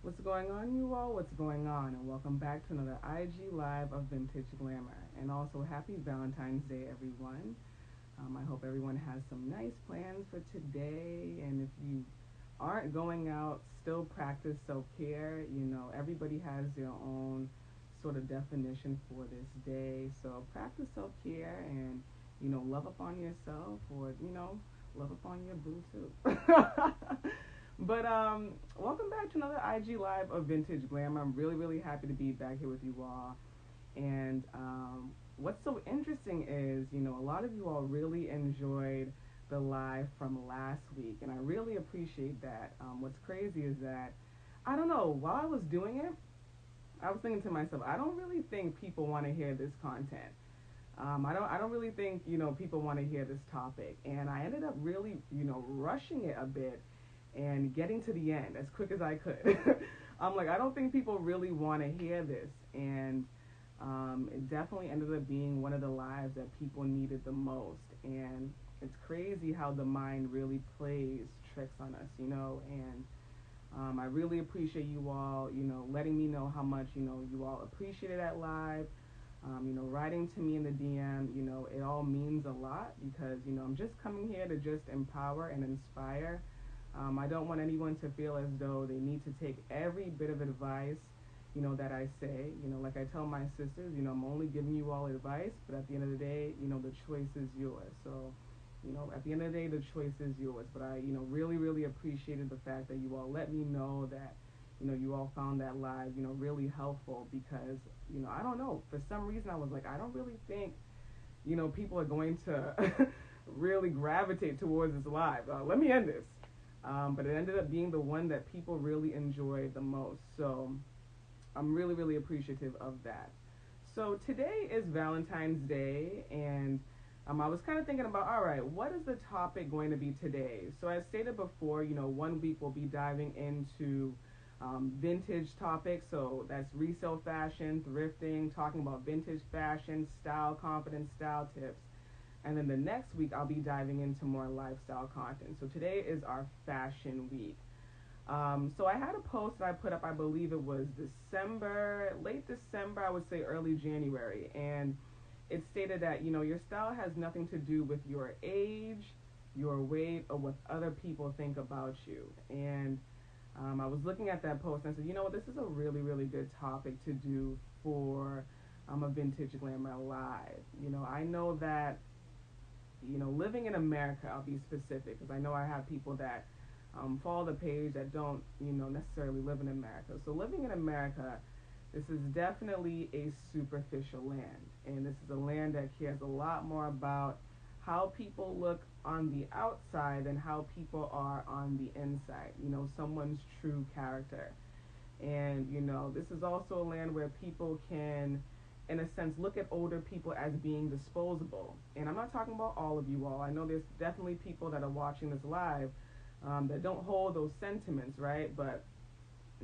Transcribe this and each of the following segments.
What's going on, you all? What's going on? And welcome back to another IG Live of Vintage Glamour. And also, happy Valentine's Day, everyone. I hope everyone has some nice plans for today. And if you aren't going out, still practice self care. Everybody has their own sort of definition for this day. So, practice self care and, love upon yourself or, love upon your boo too. But welcome back to another IG Live of Vintage Glamour. I'm really, really happy to be back here with you all. And what's so interesting is, a lot of you all really enjoyed the live from last week, and I really appreciate that. What's crazy is that, I don't know, while I was doing it, I was thinking to myself, I don't really think people want to hear this content. I don't really think, people want to hear this topic. And I ended up really, rushing it a bit and getting to the end as quick as I could. I'm like, I don't think people really want to hear this. And it definitely ended up being one of the lives that people needed the most. And it's crazy how the mind really plays tricks on us, and I really appreciate you all, letting me know how much, you all appreciated that live. Writing to me in the DM, it all means a lot because, I'm just coming here to just empower and inspire. I don't want anyone to feel as though they need to take every bit of advice, that I say. Like I tell my sisters, I'm only giving you all advice, but at the end of the day, the choice is yours. So, at the end of the day, the choice is yours. But I, really, really appreciated the fact that you all let me know that, you all found that live, really helpful because, I don't know, for some reason I was like, I don't really think, people are going to really gravitate towards this live. Let me end this. But it ended up being the one that people really enjoyed the most. So I'm really, really appreciative of that. So today is Valentine's Day, and I was kind of thinking about, all right, what is the topic going to be today? So as stated before, one week we'll be diving into vintage topics. So that's resale fashion, thrifting, talking about vintage fashion, style, confidence, style tips. And then the next week, I'll be diving into more lifestyle content. So today is our fashion week. So I had a post that I put up, I believe it was late December, I would say early January. And it stated that, your style has nothing to do with your age, your weight, or what other people think about you. And I was looking at that post and I said, this is a really, really good topic to do for a Vintage Glamour live. I know that living in America, I'll be specific because I know I have people that follow the page that don't, necessarily live in America. So living in America, this is definitely a superficial land, and this is a land that cares a lot more about how people look on the outside than how people are on the inside, someone's true character. And, this is also a land where people can, in a sense, look at older people as being disposable. And I'm not talking about all of you all. I know there's definitely people that are watching this live that don't hold those sentiments, right? But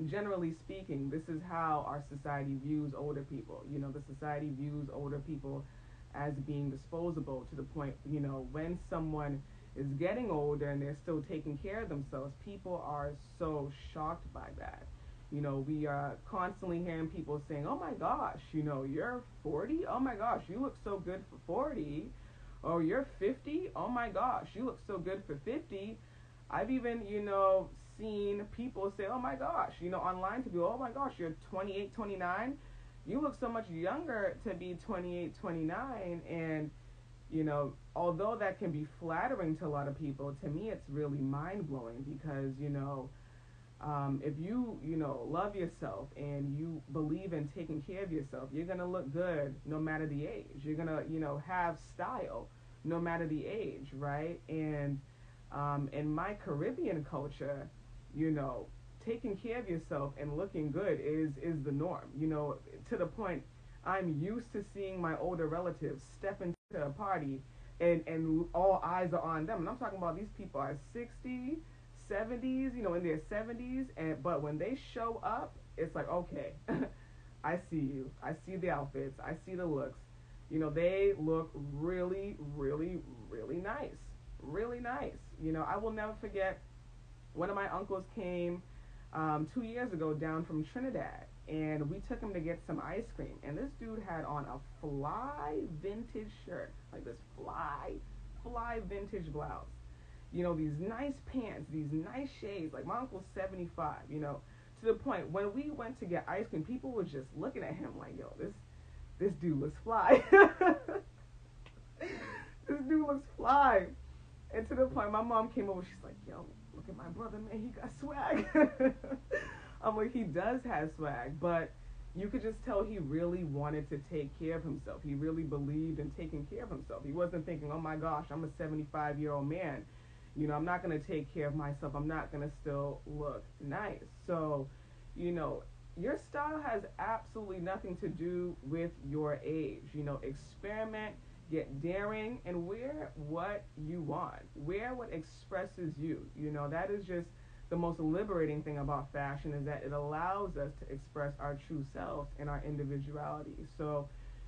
generally speaking, this is how our society views older people. The society views older people as being disposable to the point, when someone is getting older and they're still taking care of themselves, people are so shocked by that. We are constantly hearing people saying, oh my gosh, you're 40? Oh my gosh, you look so good for 40. Oh, you're 50? Oh my gosh, you look so good for 50. I've even, seen people say, oh my gosh, online to be, oh my gosh, you're 28, 29. You look so much younger to be 28, 29. And, although that can be flattering to a lot of people, to me it's really mind-blowing because, if you, love yourself and you believe in taking care of yourself, you're going to look good no matter the age. You're going to, have style no matter the age, right? And in my Caribbean culture, taking care of yourself and looking good is the norm. To the point I'm used to seeing my older relatives step into a party and all eyes are on them. And I'm talking about these people are 60, 70s, in their 70s, but when they show up, it's like, okay, I see you. I see the outfits. I see the looks. They look really, really, really nice. Really nice. I will never forget one of my uncles came 2 years ago down from Trinidad, and we took him to get some ice cream. And this dude had on a fly vintage shirt, like this fly vintage blouse. These nice pants, these nice shades. Like my uncle's 75. To the point when we went to get ice cream, people were just looking at him like, yo, this dude looks fly. This dude looks fly. And to the point, my mom came over. She's like, yo, look at my brother, man. He got swag. I'm like, he does have swag, but you could just tell he really wanted to take care of himself. He really believed in taking care of himself. He wasn't thinking, oh my gosh, I'm a 75-year-old man. I'm not going to take care of myself. I'm not going to still look nice. So, your style has absolutely nothing to do with your age. Experiment, get daring, and wear what you want. Wear what expresses you. That is just the most liberating thing about fashion, is that it allows us to express our true selves and our individuality. So,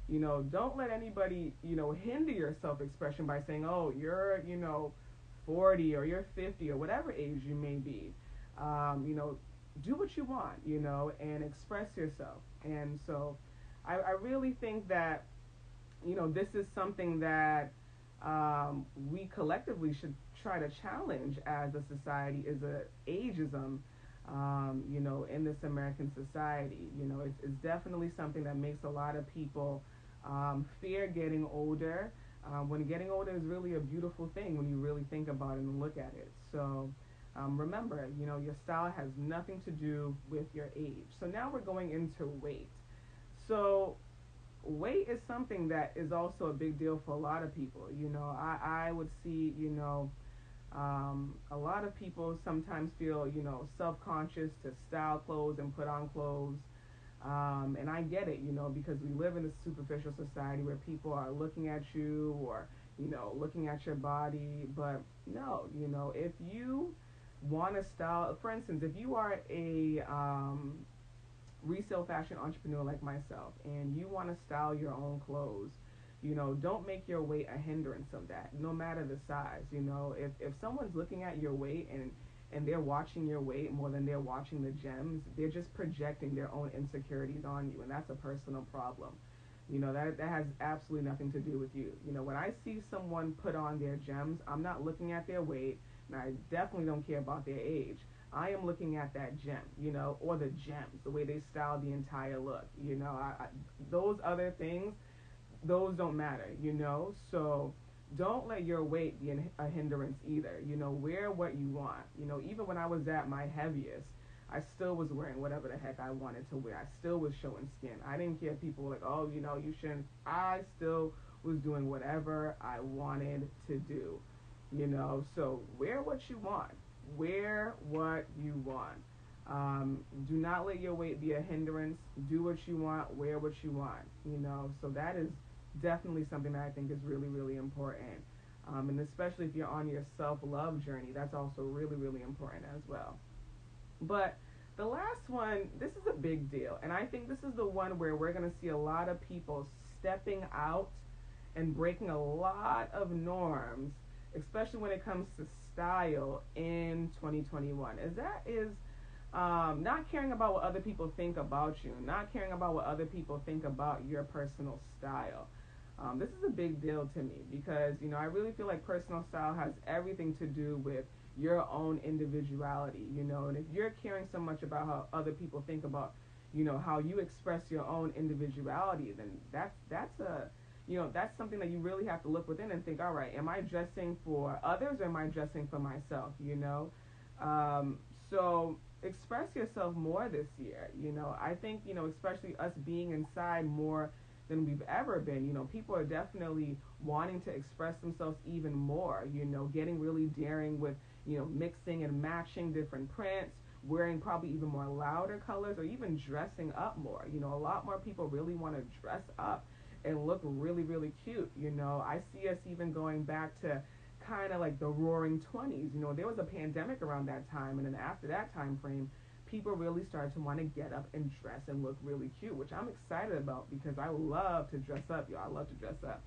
don't let anybody, hinder your self-expression by saying, oh, you're, 40 or you're 50 or whatever age you may be. Do what you want, and express yourself. And so I really think that, this is something that we collectively should try to challenge as a society, is a ageism, in this American society. It's definitely something that makes a lot of people fear getting older, when getting older is really a beautiful thing when you really think about it and look at it. So remember, your style has nothing to do with your age. So now we're going into weight. So weight is something that is also a big deal for a lot of people. I would see, a lot of people sometimes feel, self-conscious to style clothes and put on clothes. And I get it, because we live in a superficial society where people are looking at you or, looking at your body. But no, if you want to style, for instance, if you are a resale fashion entrepreneur like myself and you want to style your own clothes, don't make your weight a hindrance of that, no matter the size. If someone's looking at your weight and they're watching your weight more than they're watching the gems, they're just projecting their own insecurities on you, and that's a personal problem. That has absolutely nothing to do with you. When I see someone put on their gems, I'm not looking at their weight, and I definitely don't care about their age. I am looking at that gem, or the gems, the way they style the entire look. Those other things, those don't matter, So don't let your weight be a hindrance either. Wear what you want. Even when I was at my heaviest, I still was wearing whatever the heck I wanted to wear. I still was showing skin. I didn't care if people were like, oh, you shouldn't. I still was doing whatever I wanted to do. So wear what you want. Wear what you want. Do not let your weight be a hindrance. Do what you want. Wear what you want. So that is definitely something that I think is really, really important. And especially if you're on your self-love journey, that's also really, really important as well. But the last one, this is a big deal. And I think this is the one where we're going to see a lot of people stepping out and breaking a lot of norms, especially when it comes to style in 2021. Not caring about what other people think about you, not caring about what other people think about your personal style. This is a big deal to me because, I really feel like personal style has everything to do with your own individuality, and if you're caring so much about how other people think about, how you express your own individuality, then that's something that you really have to look within and think, all right, am I dressing for others or am I dressing for myself, So express yourself more this year, I think, especially us being inside more than we've ever been, people are definitely wanting to express themselves even more, getting really daring with, mixing and matching different prints, wearing probably even more louder colors, or even dressing up more. A lot more people really want to dress up and look really, really cute. I see us even going back to kind of like the roaring 20s. There was a pandemic around that time, and then after that time frame, people really started to want to get up and dress and look really cute, which I'm excited about because I love to dress up, y'all. I love to dress up.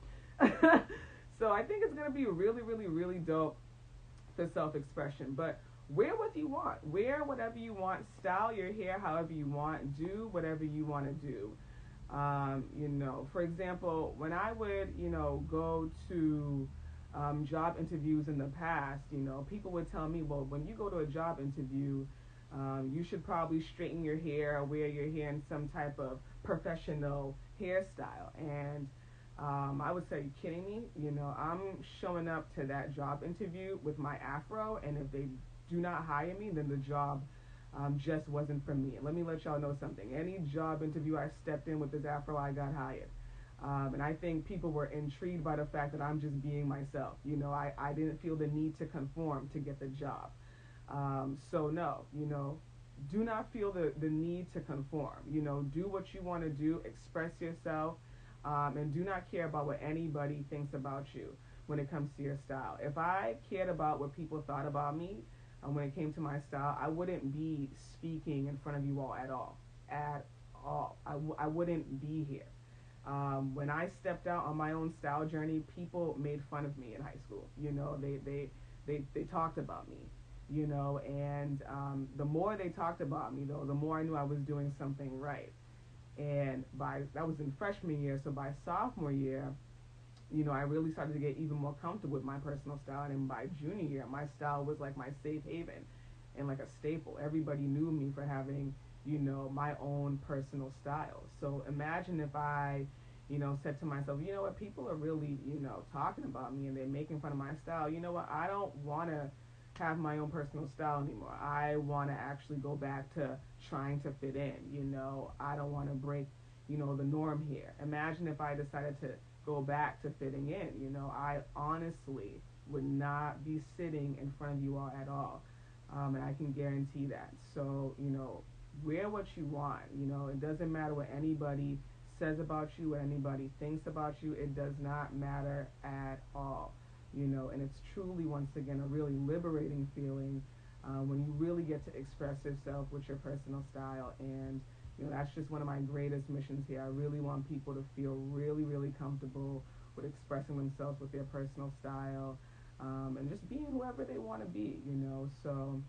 So I think it's going to be really, really, really dope for self-expression. But wear what you want, wear whatever you want, style your hair however you want, do whatever you want to do. For example, when I would, go to job interviews in the past, people would tell me, well, when you go to a job interview, you should probably straighten your hair or wear your hair in some type of professional hairstyle. And I would say, are you kidding me? I'm showing up to that job interview with my afro, and if they do not hire me, then the job just wasn't for me. Let me let y'all know something. Any job interview I stepped in with this afro, I got hired. And I think people were intrigued by the fact that I'm just being myself. I didn't feel the need to conform to get the job. So no, do not feel the need to conform. Do what you want to do, express yourself, and do not care about what anybody thinks about you when it comes to your style. If I cared about what people thought about me when it came to my style, I wouldn't be speaking in front of you all at all. At all. I wouldn't be here. When I stepped out on my own style journey, people made fun of me in high school. They talked about me. And the more they talked about me, though, the more I knew I was doing something right. And that was in freshman year, so by sophomore year, I really started to get even more comfortable with my personal style. And by junior year, my style was like my safe haven and like a staple. Everybody knew me for having, my own personal style. So imagine if I, said to myself, you know what, people are really, talking about me and they're making fun of my style. You know what, I don't want to have my own personal style anymore. I want to actually go back to trying to fit in. I don't want to break, the norm here. Imagine if I decided to go back to fitting in. I honestly would not be sitting in front of you all at all. And I can guarantee that. So, wear what you want. It doesn't matter what anybody says about you, what anybody thinks about you. It does not matter at all. And it's truly, once again, a really liberating feeling when you really get to express yourself with your personal style. And that's just one of my greatest missions here. I really want people to feel really, really comfortable with expressing themselves with their personal style, and just being whoever they want to be. So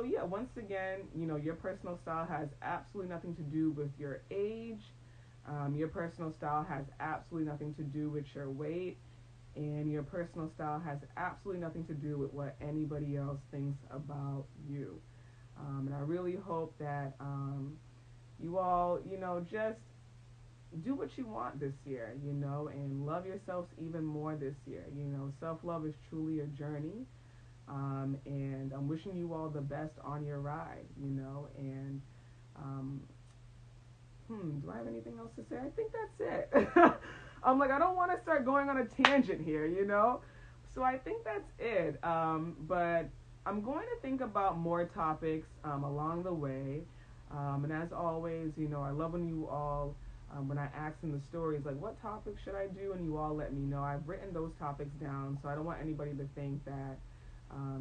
yeah, once again, your personal style has absolutely nothing to do with your age. Your personal style has absolutely nothing to do with your weight. And your personal style has absolutely nothing to do with what anybody else thinks about you. And I really hope that you all, just do what you want this year, and love yourselves even more this year. Self-love is truly a journey. And I'm wishing you all the best on your ride, and do I have anything else to say? I think that's it. I don't want to start going on a tangent here, So I think that's it. But I'm going to think about more topics along the way. And as always, I love when you all, when I ask in the stories, like, what topic should I do? And you all let me know. I've written those topics down, so I don't want anybody to think that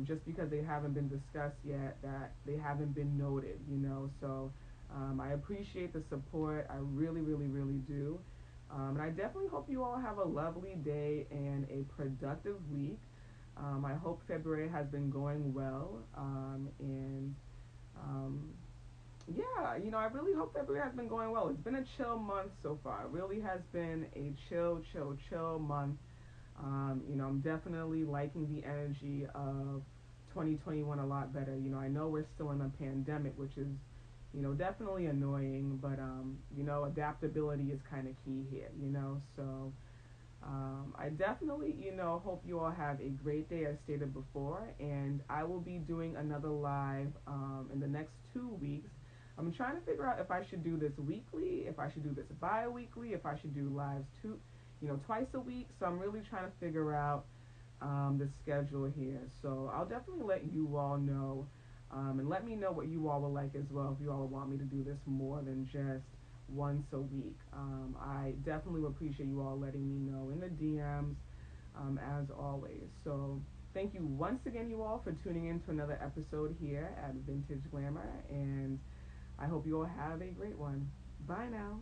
just because they haven't been discussed yet, that they haven't been noted, So I appreciate the support. I really, really, really do. And I definitely hope you all have a lovely day and a productive week. I hope February has been going well. And yeah, I really hope February has been going well. It's been a chill month so far. It really has been a chill month. I'm definitely liking the energy of 2021 a lot better. I know we're still in a pandemic, which is, definitely annoying, but, adaptability is kind of key here, So I definitely, hope you all have a great day, as stated before, and I will be doing another live in the next 2 weeks. I'm trying to figure out if I should do this weekly, if I should do this bi-weekly, if I should do lives twice a week. So I'm really trying to figure out the schedule here. So I'll definitely let you all know, and let me know what you all would like as well, if you all want me to do this more than just once a week. I definitely would appreciate you all letting me know in the DMs, as always. So thank you once again, you all, for tuning in to another episode here at Vintage Glamour, and I hope you all have a great one. Bye now.